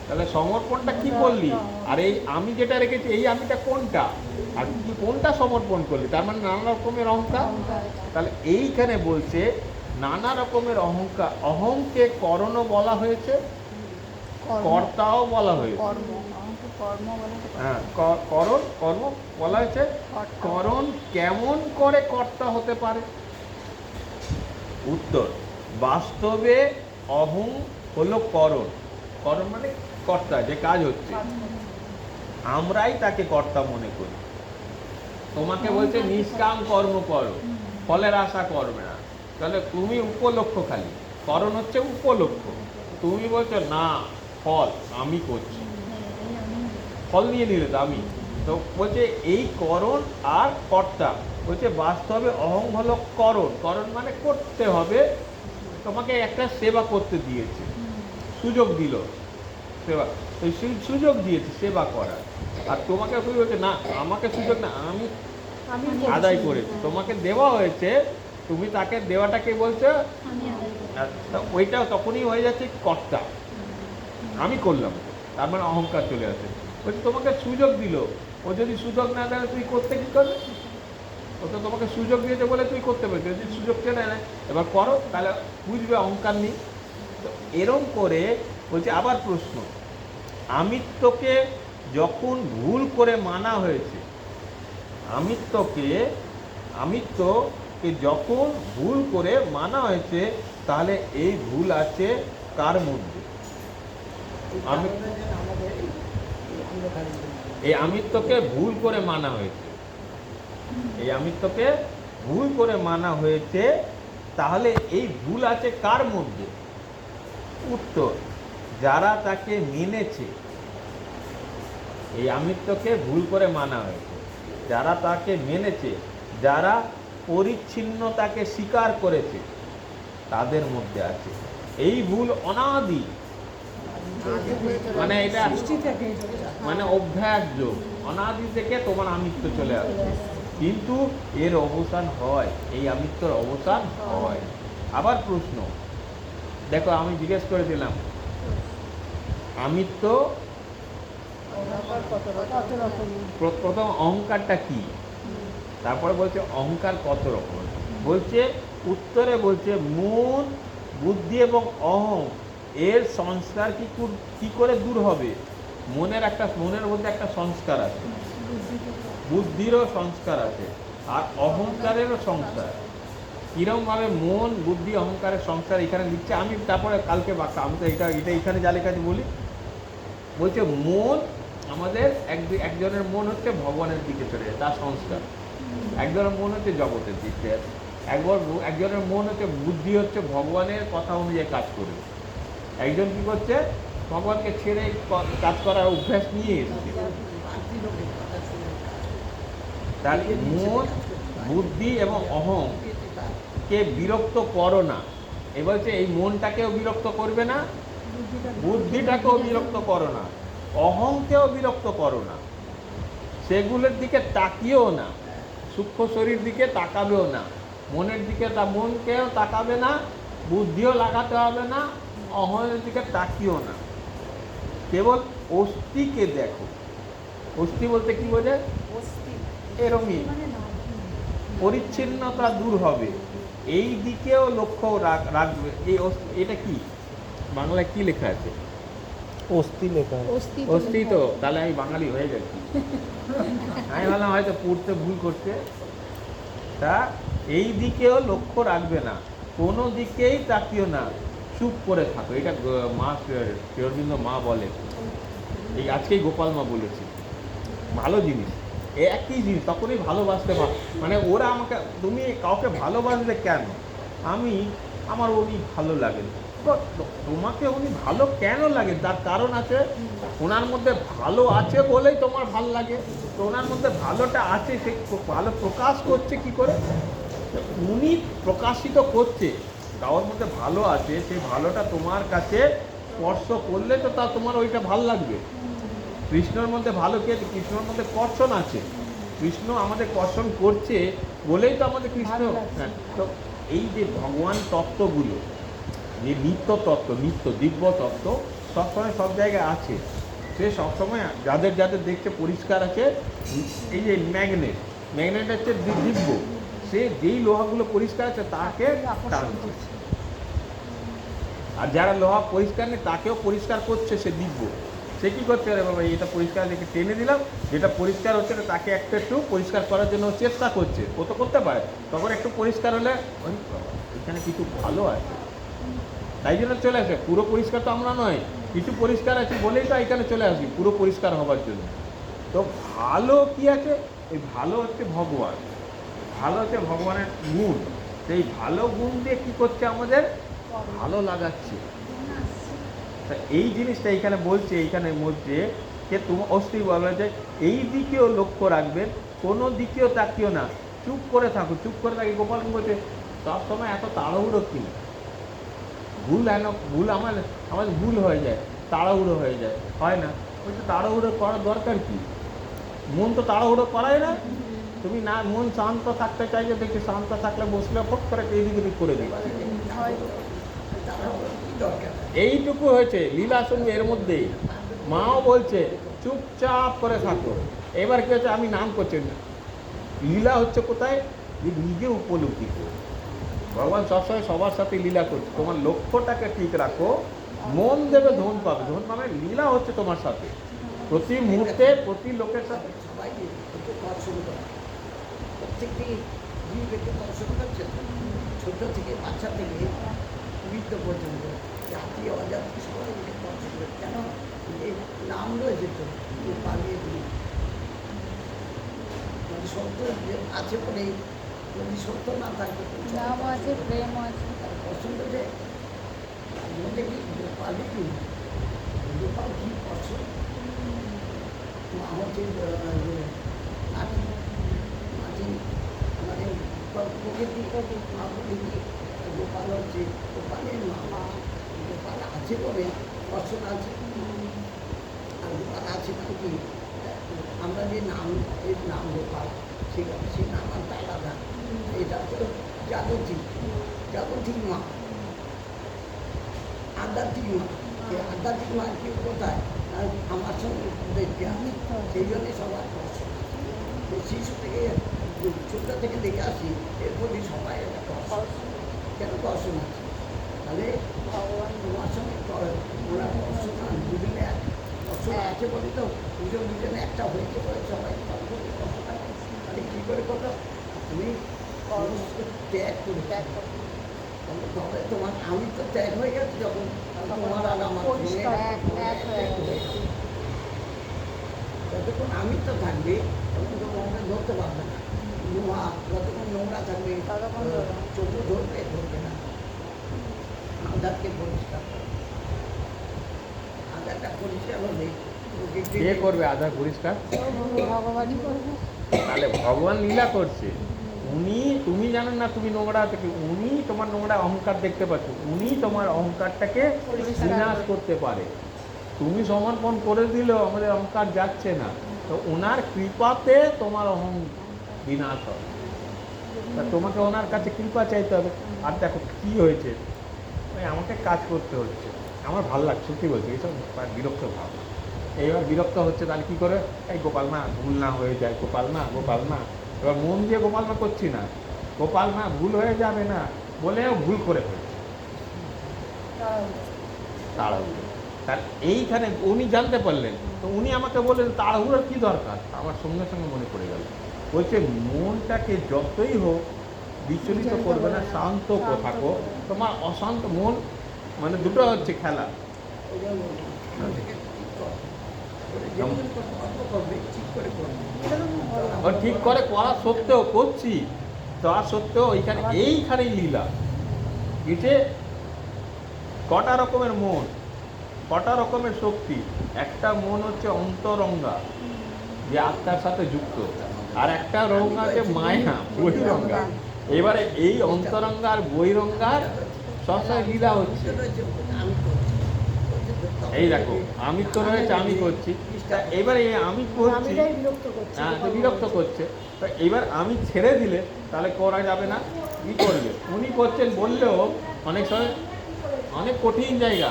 তাহলে সমর্পণটা কি করলি, আর এই আমি যেটা রেখেছি এই আমিটা কোনটা, আর তুই কোনটা সমর্পণ করলি, তার মানে নানা রকমের অহংকার। তাহলে এইখানে বলছে নানা রকমের অহংকার, অহংকে করণও বলা হয়েছে, কর্তাও বলা হয়েছে। কর্ম, আমাকে কর্ম বলে তো কর্ম। হ্যাঁ, কর্ম বলা হয়েছে। করণ কেমন করে কর্তা হতে পারে? উত্তর, বাস্তবে অহং হলো করণ। করণ মানে কর্তা, যে কাজ হচ্ছে, আমরাই তাকে কর্তা মনে করি। তোমাকে বলছে নিষ্কাম কর্ম করো, ফলের আশা করবে না, তাহলে তুমি উপলক্ষ, খালি করণ হচ্ছে উপলক্ষ। তুমি বলছো না ফল আমি করছি, ফল নিয়ে নিলে তো আমি, তো বলছে এই করণ আর কর্তা। বলছে বাস্তবে অহং হলো করণ, করণ মানে করতে হবে। তোমাকে একটা সেবা করতে দিয়েছে, সুযোগ দিল সেবা, তো সেই সুযোগ দিয়েছে সেবা করার, আর তোমাকে তুমি বলছে না আমাকে সুযোগ না, আমি আমি আদায় করেছি, তোমাকে দেওয়া হয়েছে, তুমি তাকে দেওয়াটাকে বলছো, তা ওইটা তখনই হয়ে যাচ্ছে কর্তা, আমি করলাম, তার মানে অহংকার চলে আসে। বলছে তোমাকে সুযোগ দিল, ও যদি সুযোগ না দেয় তুই করতে কি করবে, ও তো তোমাকে সুযোগ দিয়েছে বলে তুই করতে পারবি, যদি সুযোগ কেনে নেয় এবার করো, তাহলে বুঝবে অহংকার নেই। তো এরম করে বলছে। আবার প্রশ্ন, আমিত্বকে যখন ভুল করে মানা হয়েছে, আমিত্বকে যখন ভুল করে মানা হয়েছে, তাহলে এই ভুল আছে কার মধ্যে? আমি আমাদের এই অন্ধকারের জন্য। এই আমিত্বকে ভুল করে মানা হয়েছে, এই আমিত্বকে ভুল করে মানা হয়েছে, তাহলে এই ভুল আছে কার মধ্যে? উত্তর, যারা তাকে মেনেছে। এই আমিত্বকে ভুল করে মানা হয়েছে, যারা তাকে মেনেছে, যারা পরিচ্ছিন্নতাকে স্বীকার করেছে, তাদের মধ্যে আছে। এই ভুল অনাদি, মানে এটা সৃষ্টি থেকে মানে অভ্যাসযোগ, অনাদি থেকে তোমার আমিত্ব চলে আসে, কিন্তু এর অবসান হয়, এই আমিত্বর অবসান হয়। আবার প্রশ্ন দেখো, আমি জিজ্ঞেস করেছিলাম আমিত্ব কত রকমের। প্রথম অহংকারটা কি, তারপরে বলছে অহংকার কত রকম, বলছে উত্তরে বলছে মন, বুদ্ধি এবং অহং এর সংস্কার কি করে দূর হবে? মনের মধ্যে একটা সংস্কার আছে, বুদ্ধিরও সংস্কার আছে, আর অহংকারেরও সংস্কার। কিরমভাবে মন, বুদ্ধি, অহংকারের সংস্কার এখানে লিখছে, আমি তারপরে কালকে বাক্য, আমি তো এটা এখানে যা লেখা আছে বলি। বলছে মন, আমাদের একজনের মন হচ্ছে ভগবানের দিকে চলে যায়, তার সংস্কার। একজনের মন হচ্ছে জগতের দিকে, একজনের মন হচ্ছে বুদ্ধি, হচ্ছে ভগবানের কথা অনুযায়ী কাজ করবে। একজন কি করছে, ভগবানকে ছেড়ে কাজ করার অভ্যাস নিয়ে এসেছে। তার মন, বুদ্ধি এবং অহংকে বিরক্ত করো না। এ বলছে এই মনটাকেও বিরক্ত করবে না, বুদ্ধিটাকেও বিরক্ত করো না, অহংকেও বিরক্ত করো না, সেগুলোর দিকে তাকিয়েও না, সূক্ষ্ম শরীর দিকে তাকাবেও না, মনের দিকে মনকেও তাকাবে না, বুদ্ধিও লাগাতে হবে না, অহংের দিকে তাকিয়েও না, কেবল অস্থিকে দেখো। অস্থি বলতে কি বোঝায়? এরমই পরিচ্ছিন্নতা দূর হবে, এই দিকেও লক্ষ্য রাখবে। এটা কি বাংলায় কি লেখা আছে? অস্থি লেখা আছে। অস্থি তো, তাহলে আমি বাঙালি হয়ে গেছি। আমি ভাবলাম হয়তো পড়তে ভুল করছে। তা এই দিকেও লক্ষ্য রাখবে না, কোনো দিকেই তাকিও না, চুপ করে থাকো। এটা মা শ্রী অরবিন্দ মা বলে, এই আজকেই গোপাল মা বলেছে। ভালো জিনিস, একই জিনিস, তখনই ভালোবাসতে মানে ওরা আমাকে, তুমি কাউকে ভালোবাসবে কেন? আমার উনি ভালো লাগে। তো তোমাকে উনি ভালো কেন লাগে? তার কারণ আছে, ওনার মধ্যে ভালো আছে বলেই তোমার ভালো লাগে। তো ওনার মধ্যে ভালোটা আছে, সে ভালো প্রকাশ করছে কি করে? উনি প্রকাশিত করছে, কারোর মধ্যে ভালো আছে, সেই ভালোটা তোমার কাছে স্পর্শ করলে তো তা তোমার ওইটা ভালো লাগবে। কৃষ্ণর মধ্যে ভালো কে? কৃষ্ণর মধ্যে কর্ষণ আছে, কৃষ্ণ আমাদের কর্ষণ করছে বলেই তো আমাদের কৃষ্ণ। হ্যাঁ, তো এই যে ভগবান তত্ত্বগুলো, যে নিত্য তত্ত্ব, নিত্য দিব্য তত্ত্ব সবসময় সব জায়গায় আছে। সে সবসময় যাদের যাদের দেখছে পরিষ্কার আছে। এই যে ম্যাগনেট হচ্ছে দিব্য, সে যেই লোহাগুলো পরিষ্কার আছে তাকে টানছে, আর যারা লোহা পরিষ্কার নেই তাকেও পরিষ্কার করছে সে দিব্য। সে কী করছে? আরে বাবা এটা পরিষ্কার দেখে টেনে দিলাম, যেটা পরিষ্কার হচ্ছে না তাকে একটু পরিষ্কার করার জন্য চেষ্টা করছে, ও তো করতে পারে। তখন একটু পরিষ্কার হলে ওই এখানে কিছু ভালো আছে, তাই জন্য চলে আসে। পুরো পরিষ্কার তো আমরা নয়, কিছু পরিষ্কার আছে বলেই তো এখানে চলে আসি পুরো পরিষ্কার হবার জন্য। তো ভালো কি আছে? এই ভালো হচ্ছে ভগবান, ভালো হচ্ছে ভগবানের গুণ। সেই ভালো গুণ দিয়ে কী করছে? আমাদের ভালো লাগাচ্ছে। তা এই জিনিসটা এখানে বলছে, এইখানের মধ্যে যে তোমার অস্থি বলা যায় এই দিকেও লক্ষ্য রাখবেন, কোনো দিকেও তাকিও না, চুপ করে থাকো। চুপ করে থাকি গোপাল বলছে সবসময় এত তাড়াহুড়ো কি? ভুল আমাদের ভুল হয়ে যায়, তাড়াহুড়ো হয়ে যায়, হয় না? বলছে তাড়াহুড়ো করার দরকার কি? মন তো তাড়াহুড়ো করায় না। তুমি না মন শান্ত থাকতে চাইছো, দেখছি শান্ত থাকলে বসলে ফট করে এদিক ওদিক করে দিবে। এইটুকু হয়েছে লীলা সঙ্গে এর মধ্যেই। মাও বলছে চুপচাপ করে থাকো। এবার কি হচ্ছে? আমি নাম করছি না, লীলা হচ্ছে কোথায়? যে নিজে উপলব্ধি করো। ভগবান সবসময় সবার সাথে লীলা করছে। তোমার লক্ষ্যটাকে ঠিক রাখো, মন দেবে ধন পাবে। ধন মানে লীলা হচ্ছে তোমার সাথে প্রতি মুহূর্তে, প্রতি লোকের সাথে। সবাইকে একটু কর্ষণ করে, প্রত্যেকটি জীব একটু কর্ষণ করছে। ছোট থেকে বাচ্চা থেকে বৃদ্ধ পর্যন্ত, জাতি অজাতি সবাই একটু কর্ষণ করে। কেন? এই নাম রয়েছে তো, পালিয়ে দিই মানে সত্য যে আছে বলেই, যদি সত্য না থাকবে নাম আছে, প্রেম আছে। পছন্দ যে মধ্যে কি গোপালই কি, গোপাল কি পছন্দ? মা হচ্ছে মাটি, মাটি মানে প্রকৃতি, মা প্রকৃতি। গোপাল হচ্ছে গোপালের মা। গোপাল আছে বলে পছন্দ আছে। আর গোপাল আছে মানে কি, আমরা যে নাম, এর নাম গোপাল, সেই নাম একটা আলাদা। এটা তো জাগতিক, জাগতিক মা, আধ্যাত্মিক মা। এই আধ্যাত্মিক মা কি কোথায়? আমার সঙ্গে দেখতে আমি, সেই জন্যে সবার পছন্দ। শিশু থেকে ছোটো থেকে দেখে আসি, এর প্রতি সবাই একটা পছন্দ। কেন পছন্দ আছে? তাহলে ভগবান তোমার সঙ্গে ওরা পছন্দ দুজনে পছন্দ আছে বলে তো দুজনে একটা হয়েছে বলে সবাই পছন্দ থাকে। তাহলে কী করে করো? তুমি ত্যাগ করে তবে তোমার, আমি তো ত্যাগ হয়ে গেছি যখন তোমার আর আমার যতক্ষণ আমি তো থাকবে তখন তো তোমাকে ধরতে পারবে না। নোয়া যতক্ষণ নোংরা থাকবে চোখও ধরবে না। আধারকে পরিষ্কার করে, আধারটা পরিষ্কার হলে কে করবে আধার পরিষ্কার? ভগবানই করবে। তাহলে ভগবান লীলা করছে। তুমি জানেন না তুমি নোংরা থেকে, উনি তোমার নোংরা অহংকার দেখতে পাচ্ছ, উনি তোমার অহংকারটাকে বিনাশ করতে পারে। তুমি সমর্পণ করে দিলেও আমাদের অহংকার যাচ্ছে না, তো ওনার কৃপাতে তোমার বিনাশ হবে। তা তোমাকে ওনার কাছে কৃপা চাইতে হবে। আর দেখো কী হয়েছে, ওই আমাকে কাজ করতে হচ্ছে, আমার ভালো লাগছে, সত্যি বলছি, এইসব বিরক্ত ভাব। এইবার বিরক্ত হচ্ছে, তাহলে কী করে? এই গোপাল না ভুল না হয়ে যায়, গোপাল না। এবার মন দিয়ে গোপাল না করছি না, গোপাল মা ভুল হয়ে যাবে না বলেও ভুল করে ফেলছে তাড়াহুড়ো। তার এইখানে উনি জানতে পারলেন, তো উনি আমাকে বললেন তাড়াহুড়োর কী দরকার। আমার সঙ্গে সঙ্গে মনে পড়ে গেল, বলছে মনটাকে যতই হোক বিচলিত করবে না, শান্ত থাকো। তোমার অশান্ত মন মানে দুটো হচ্ছে খেলা। ওই জন্য বলি, এখান থেকে ঠিক কর। যেমন কর্ম করবে ঠিক করে করবে। ও ঠিক করে করা সত্ত্বেও করছি, তা সত্ত্বেও এইখানেই লীলা। এতে কটা রকমের মন, কটা রকমের শক্তি। একটা মন হচ্ছে অন্তরঙ্গা, যে আত্মার সাথে যুক্ত, আর একটা রঙ্গা হচ্ছে মায়া, বহিরঙ্গা। এবারে এই অন্তরঙ্গা আর বহিরঙ্গার সবসময় লীলা হচ্ছে। আমি করছি। এই দেখো আমি তো রয়েছে, আমি করছি। তা এবারে আমি করছি, আমিটাই বিরক্ত করছি। হ্যাঁ তো বিরক্ত করছে। তো এবার আমি ছেড়ে দিলে তাহলে করা যাবে না, কী করবে? উনি করছেন বললেও অনেক সময় অনেক কঠিন জায়গা।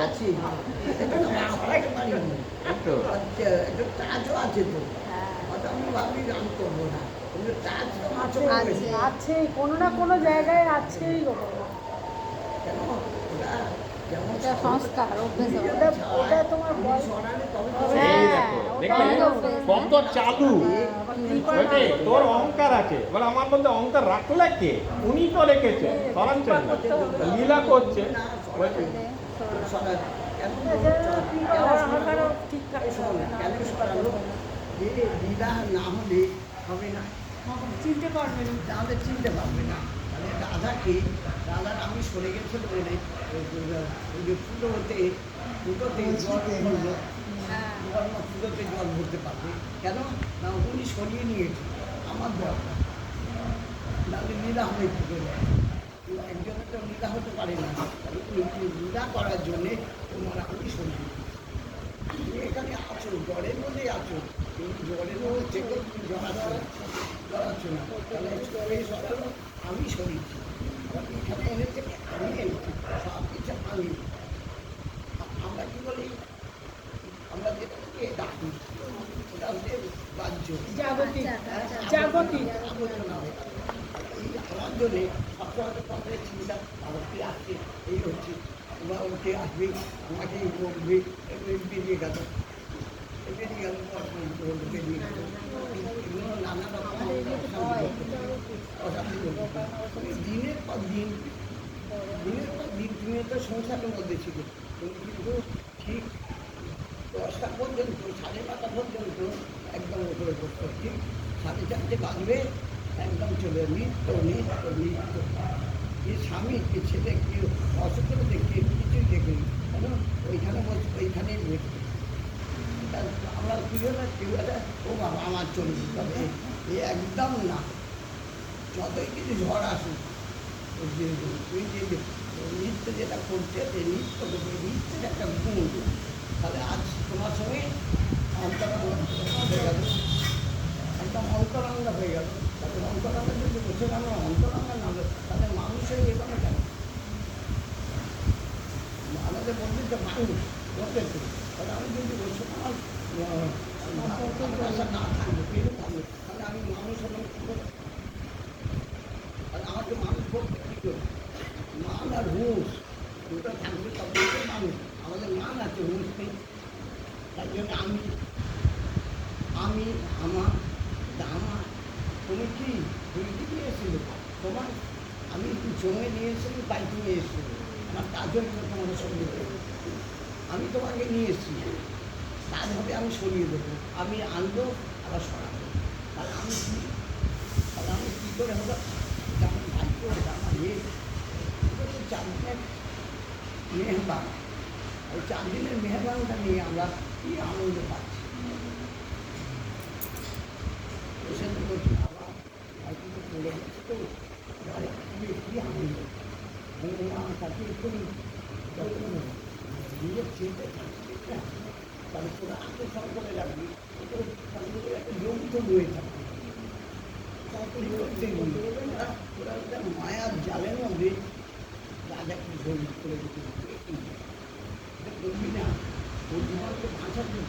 আছি আমরাই পারিনি। এই তো আচ্ছা, একটা কাজও আছে তো। হয়তো আমি ভাবি আমি করবো না, কিন্তু কাজ তো আছে মাত্র আছে। আছে, কোনো না কোনো জায়গায় আছেই গোপাল মা। কেন ওটা যেমন এটা সংস্কার, অভ্যেস হবে। ওটা তোমার বয়স সরালে তবে তো এই হ্যাঁ, দেখো, ওটা দেখলে অভ্যেস। কত চালু। বলছে, তোর অহংকার আছে, বলে আমার মধ্যে অহংকার রাখলে কে? উনি তো রেখেছে, সরাচ্ছেন না, লীলা করছে। বলছে, সরালে কেন হাঁটারও ঠিকঠাক শোনো, কেন সরালো? যে লীলা না হলে হবে না, চিনতে পারবে না। তাহলে চিনতে পারবে না। মানে রাধার আমি সরে গেছে বলে ওই যে ফুটোতে জল ভরলো, ফুটোতে জল ভরতে পারবে কেন না? উনি সরিয়ে নিয়েছে আমার দরকার, নাহলে লীলা হবে কি করে? একজনের তো লীলা হতে পারে না, লীলা করার জন্যে তোমার আমি সরিয়ে তুমি এখানে আছো, জ্বরের মধ্যেই আছো, কিন্তু জ্বরের মধ্যে থেকেও তুমি জড়াচ্ছ না, তাহলে এই সব আমি সরিয়েছি। আবার এখানে এনেছে আমি এনেছি, সব কিছু আমি। আমরা কি বলি, আমরা যেটাকে ডাকি ওটা হচ্ছে বাহ্য জাগতিক আচ্ছা, জাগতিক আবর্জনা হয়ে গেল। এই আমার জন্যে সবসময় তো আমাদের চিন্তা আমার কি আসছে, এই হচ্ছে বা ওকে আসবে, আমাকে বলবে, বেরিয়ে গেল বেরিয়ে গেল বেরিয়ে গেল, এগুলো নানা রকম অশান্তি করতো। দিনের পর দিন তুমি তো সংসারের মধ্যে ছিল, তুমি কিন্তু ঠিক 10টা পর্যন্ত 5:30 পর্যন্ত একদম উপরে করতো, ঠিক 4:30 বাজবে একদম চলে নিত্য। কি স্বামী, কি ছেলে, কি অসুখ দেখে কিছুই দেখেনি, কেন ওইখানে ওইখানেই বসবে। আমরা কেউ একটা ও বাবা আমার চলে যেতে হবে, এ একদম না। যতই কিছু ঝড় আসুক, তুই যে নৃত্য যেটা করছে, সেই নৃত্যের একটা গুণ, তাহলে আজ তোমার সঙ্গে অন্তরাঙ্গা হয়ে গেল, একদম অন্তরাঙ্গা হয়ে গেল। তাহলে অন্তরাঙ্গা যদি বসে গেল, অন্তরাঙ্গা না হলো, তাহলে মানুষ হয়ে যেতে কেন? আমাদের মধ্যে তো মানুষ বলতেছে, তাহলে আমি যদি বসে আমার ভালোবাসা না থাকবে, পেরে থাকবে, তাহলে আমি মানুষ হলাম কী করে? আর আমাকে মানুষ বলতে কী করে? মান আর হুঁশ দুটো থাকবে, তবে মানুষ। আমাদের মান আছে, হুঁশ নেই। তার জন্য আমি আমার তুমি কি নিয়ে এসেছিল তোমার? আমি জমে নিয়ে এসেছি, বাইক নিয়ে এসেছিল, আমার কাজ হয়ে তোমাদের সঙ্গে আমি তোমাকে নিয়ে এসেছি, কাজ হবে আমি সরিয়ে দেবো, আমি আনবো আবার সরাবো। তাহলে আমি কী করে হলো? আমার ভাগ্য, আমার ইয়ে 4 দিনের মেহমান, ওই 4 দিনের মেহমানটা নিয়ে আমরা কী আনন্দ পাচ্ছি। সেটা করছি বাবা, আর কিন্তু পড়ে গেছে তো, কী আনন্দ। আমার কাছে করি নিজের চিন্তা থাকছে না, তাহলে তোরা আকর্ষণ করে রাখবি, একটা যৌথ রয়ে থাকবে। ওরা একটা মায়ার জালের মধ্যে রাজাকে ধরি করে দিতে করবি না, ওই জীবনকে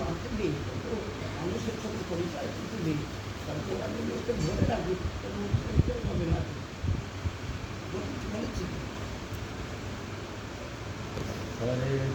বাঁচতে দিই, ও মানুষের সঙ্গে পরিচয় করতে দিই, তারপর ওরা যদি ওকে ধরে রাখবি, হবে না। এবারে